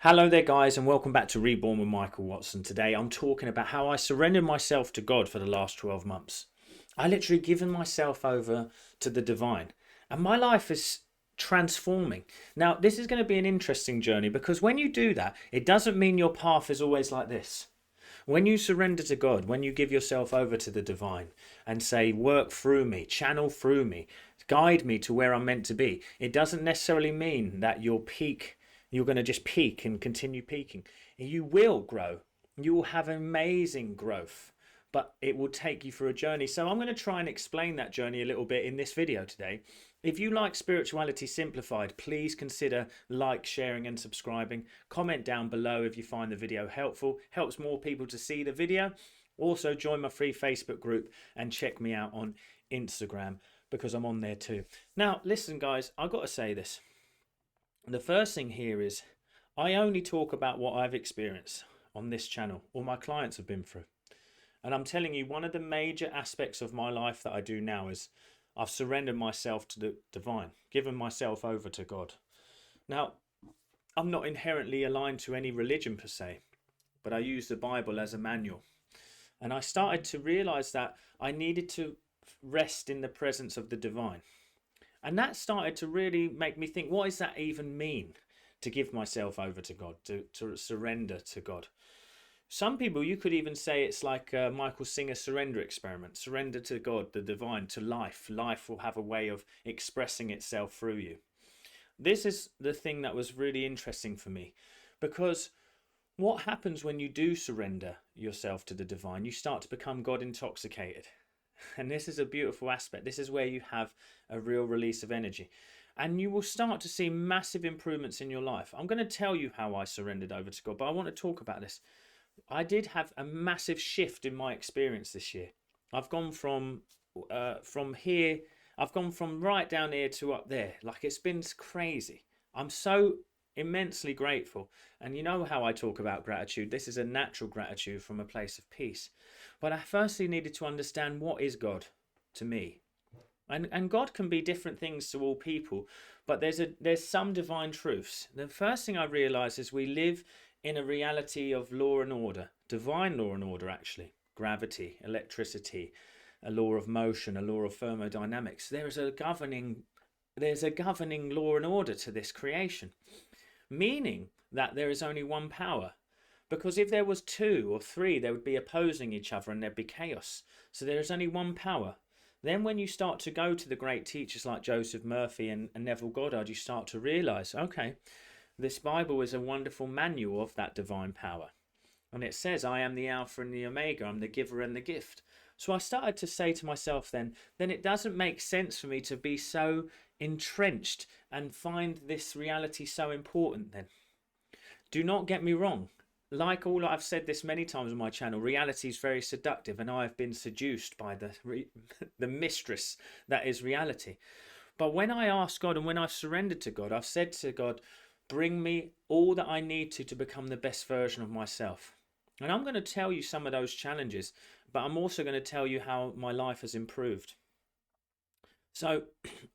Hello there guys, and welcome back to Reborn with Michael Watson. Today I'm talking about how I surrendered myself to God for the last 12 months. I literally given myself over to the divine, and my life is transforming. Now this is going to be an interesting journey, because when you do that, it doesn't mean your path is always like this. When you surrender to God, when you give yourself over to the divine and say, work through me, channel through me, guide me to where I'm meant to be, it doesn't necessarily mean that you're going to just peak and continue peaking. You will grow. You will have amazing growth, but it will take you through a journey. So I'm going to try and explain that journey a little bit in this video today. If you like Spirituality Simplified, please consider like, sharing and subscribing. Comment down below if you find the video helpful. Helps more people to see the video. Also join my free Facebook group and check me out on Instagram, because I'm on there too. Now listen guys, I've got to say this. The first thing here is I only talk about what I've experienced on this channel or my clients have been through. And I'm telling you, one of the major aspects of my life that I do now is I've surrendered myself to the divine, given myself over to God. Now, I'm not inherently aligned to any religion per se, but I use the Bible as a manual. And I started to realize that I needed to rest in the presence of the divine. And that started to really make me think, what does that even mean, to give myself over to God, to surrender to God? Some people, you could even say it's like Michael Singer's surrender experiment. Surrender to God, the divine, to life. Life will have a way of expressing itself through you. This is the thing that was really interesting for me, because what happens when you do surrender yourself to the divine? You start to become God intoxicated. And this is a beautiful aspect. This is where you have a real release of energy. And you will start to see massive improvements in your life. I'm going to tell you how I surrendered over to God, but I want to talk about this. I did have a massive shift in my experience this year. I've gone from here, I've gone from right down here to up there. Like, it's been crazy. I'm so immensely grateful. And you know how I talk about gratitude. This is a natural gratitude from a place of peace. But I firstly needed to understand, what is God to me? And God can be different things to all people, but there's some divine truths. The first thing I realized is we live in a reality of law and order, divine law and order actually. Gravity, electricity, a law of motion, a law of thermodynamics. There's a governing law and order to this creation, meaning that there is only one power. Because if there was two or three, they would be opposing each other and there'd be chaos. So there is only one power. Then when you start to go to the great teachers like Joseph Murphy and Neville Goddard, you start to realize, okay, this Bible is a wonderful manual of that divine power. And it says, I am the Alpha and the Omega, I'm the giver and the gift. So I started to say to myself then it doesn't make sense for me to be so entrenched and find this reality so important then. Do not get me wrong. Like all, I've said this many times on my channel, reality is very seductive, and I have been seduced by the mistress that is reality. But when I ask God and when I've surrendered to God, I've said to God, bring me all that I need to become the best version of myself. And I'm going to tell you some of those challenges, but I'm also going to tell you how my life has improved. So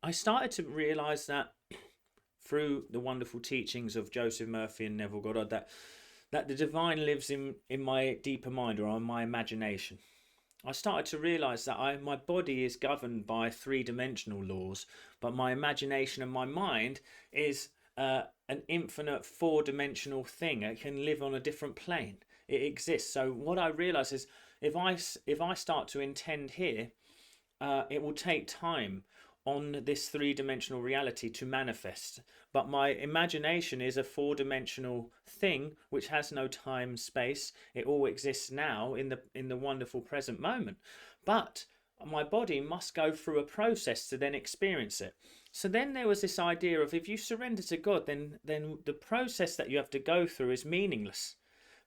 I started to realize that through the wonderful teachings of Joseph Murphy and Neville Goddard, that the divine lives in my deeper mind, or in my imagination. I started to realize that my body is governed by three-dimensional laws, but my imagination and my mind is an infinite four-dimensional thing. It can live on a different plane. It exists. So what I realize is, if I start to intend here, it will take time on this three-dimensional reality to manifest. But my imagination is a four-dimensional thing which has no time, space. It all exists now in the wonderful present moment. But my body must go through a process to then experience it. So then there was this idea of, if you surrender to God, then the process that you have to go through is meaningless,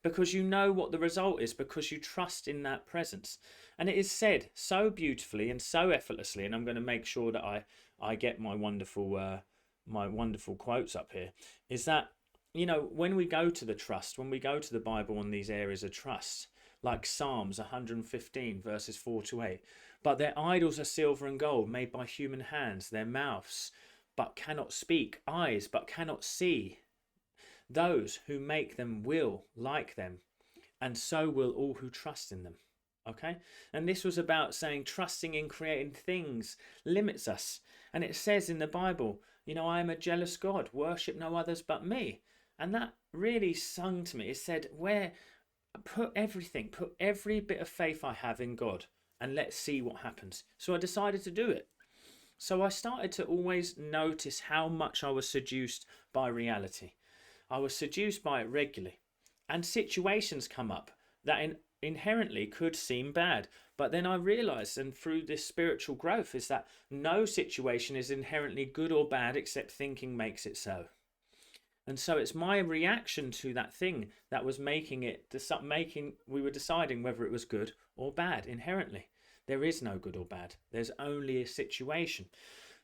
because you know what the result is, because you trust in that presence. And it is said so beautifully and so effortlessly, and I'm going to make sure that I get my wonderful quotes up here, is that, you know, when we go to the trust, when we go to the Bible on these areas of trust, like Psalms 115 verses 4 to 8, but their idols are silver and gold, made by human hands, their mouths but cannot speak, eyes but cannot see, Those who make them will like them, and so will all who trust in them. Okay? And this was about saying trusting in creating things limits us. And it says in the Bible, I am a jealous God, worship no others but me. And that really sung to me. It said, put every bit of faith I have in God, and let's see what happens. So I decided to do it. So I started to always notice how much I was seduced by reality. I was seduced by it regularly. And situations come up that inherently could seem bad. But then I realized, and through this spiritual growth, is that no situation is inherently good or bad except thinking makes it so. And so it's my reaction to that thing that was we were deciding whether it was good or bad inherently. There is no good or bad. There's only a situation.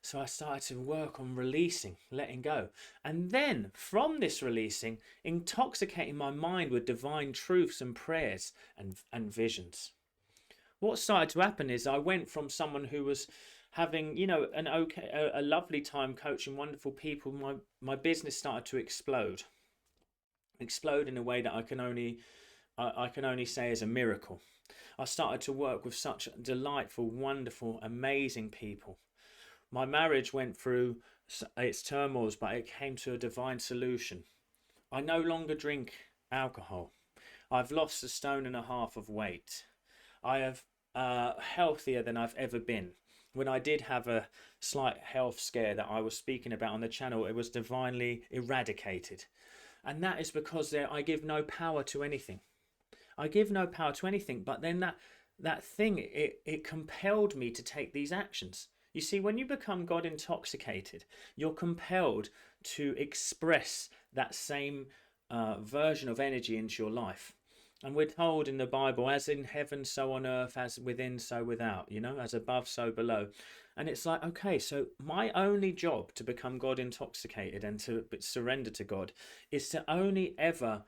So I started to work on releasing, letting go. And then from this releasing, intoxicating my mind with divine truths and prayers and visions. What started to happen is I went from someone who was having, a lovely time coaching wonderful people. My business started to explode in a way that I can only say is a miracle. I started to work with such delightful, wonderful, amazing people. My marriage went through its turmoils, but it came to a divine solution. I no longer drink alcohol. I've lost 1.5 stone of weight. I have healthier than I've ever been. When I did have a slight health scare that I was speaking about on the channel, it was divinely eradicated. And that is because I give no power to anything. I give no power to anything, but then that thing, it compelled me to take these actions. You see, when you become God intoxicated, you're compelled to express that same version of energy into your life. And we're told in the Bible, as in heaven, so on earth, as within, so without, as above, so below. And it's like, okay, so my only job to become God intoxicated and to surrender to God is to only ever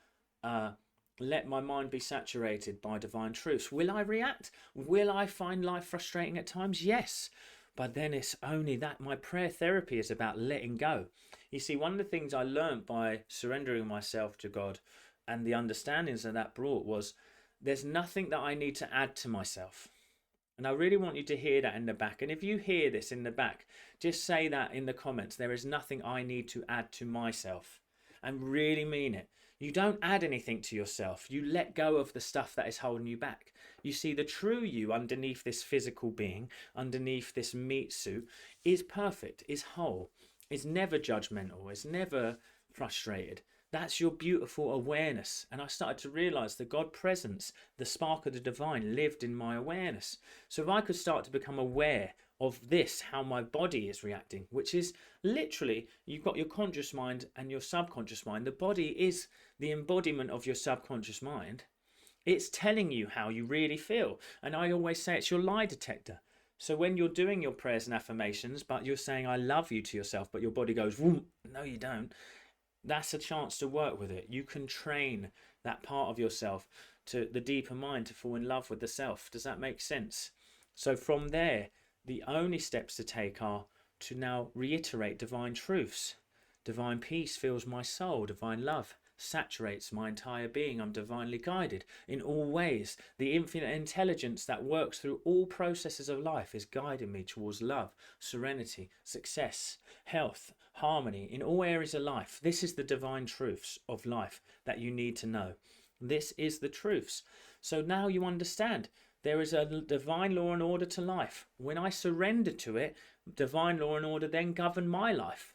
let my mind be saturated by divine truths. Will I react? Will I find life frustrating at times? Yes. But then it's only that. My prayer therapy is about letting go. You see, one of the things I learned by surrendering myself to God and the understandings that brought was there's nothing that I need to add to myself. And I really want you to hear that in the back. And if you hear this in the back, just say that in the comments. There is nothing I need to add to myself. And really mean it. You don't add anything to yourself. You let go of the stuff that is holding you back. You see, the true you underneath this physical being, underneath this meat suit, is perfect, is whole, is never judgmental, is never frustrated. That's your beautiful awareness. And I started to realize the God presence, the spark of the divine, lived in my awareness. So if I could start to become aware of this, how my body is reacting, which is literally, you've got your conscious mind and your subconscious mind. The body is the embodiment of your subconscious mind. It's telling you how you really feel. And I always say it's your lie detector. So when you're doing your prayers and affirmations, but you're saying I love you to yourself, but your body goes, no, you don't. That's a chance to work with it. You can train that part of yourself, to the deeper mind, to fall in love with the self. Does that make sense? So from there, the only steps to take are to now reiterate divine truths. Divine peace fills my soul. Divine love saturates my entire being. I'm divinely guided in all ways. The infinite intelligence that works through all processes of life is guiding me towards love, serenity, success, health, harmony in all areas of life. This is the divine truths of life that you need to know. This is the truths. So now you understand. There is a divine law and order to life. When I surrender to it, divine law and order then govern my life.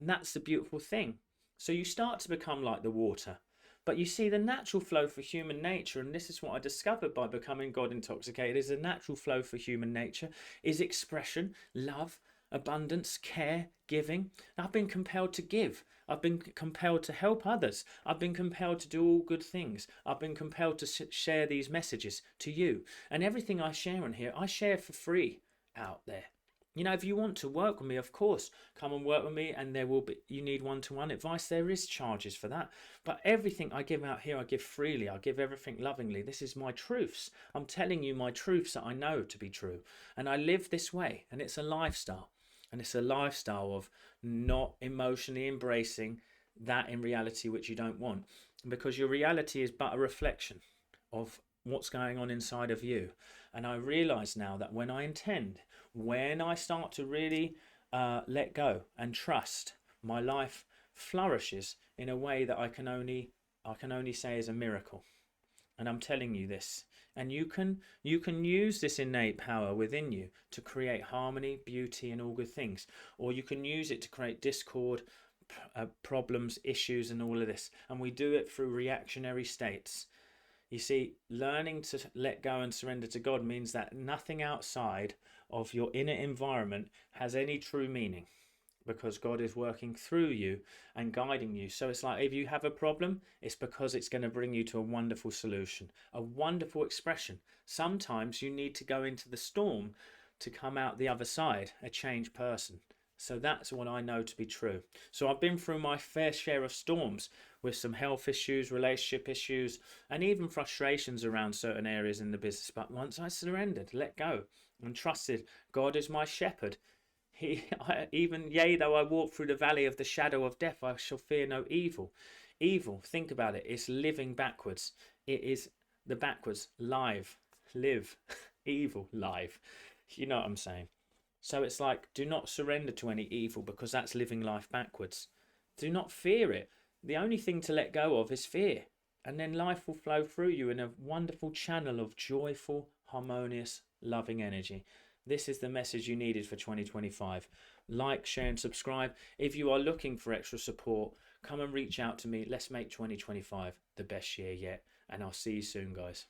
And that's the beautiful thing. So you start to become like the water. But you see, the natural flow for human nature, and this is what I discovered by becoming God intoxicated, is the natural flow for human nature is expression, love, abundance, care, giving. I've been compelled to give. I've been compelled to help others. I've been compelled to do all good things. I've been compelled to share these messages to you. And everything I share on here, I share for free out there. If you want to work with me, of course, come and work with me, and you need one-to-one advice. There is charges for that. But everything I give out here, I give freely. I give everything lovingly. This is my truths. I'm telling you my truths that I know to be true. And I live this way, and it's a lifestyle. And it's a lifestyle of not emotionally embracing that in reality which you don't want, because your reality is but a reflection of what's going on inside of you. And I realize now that when I start to really let go and trust, my life flourishes in a way that I can only say is a miracle. And I'm telling you this, and you can use this innate power within you to create harmony, beauty, and all good things, or you can use it to create discord, problems, issues, and all of this. And we do it through reactionary states. You see, learning to let go and surrender to God means that nothing outside of your inner environment has any true meaning, because God is working through you and guiding you. So it's like, if you have a problem, it's because it's going to bring you to a wonderful solution, a wonderful expression. Sometimes you need to go into the storm to come out the other side, a changed person. So that's what I know to be true. So I've been through my fair share of storms with some health issues, relationship issues, and even frustrations around certain areas in the business. But once I surrendered, let go, and trusted God is my shepherd, yea, though I walk through the valley of the shadow of death, I shall fear no evil. Evil, think about it, it's living backwards. It is the backwards, live, live, evil, live. You know what I'm saying? So it's like, do not surrender to any evil, because that's living life backwards. Do not fear it. The only thing to let go of is fear. And then life will flow through you in a wonderful channel of joyful, harmonious, loving energy. This is the message you needed for 2025. Like, share, and subscribe. If you are looking for extra support, come and reach out to me. Let's make 2025 the best year yet. And I'll see you soon, guys.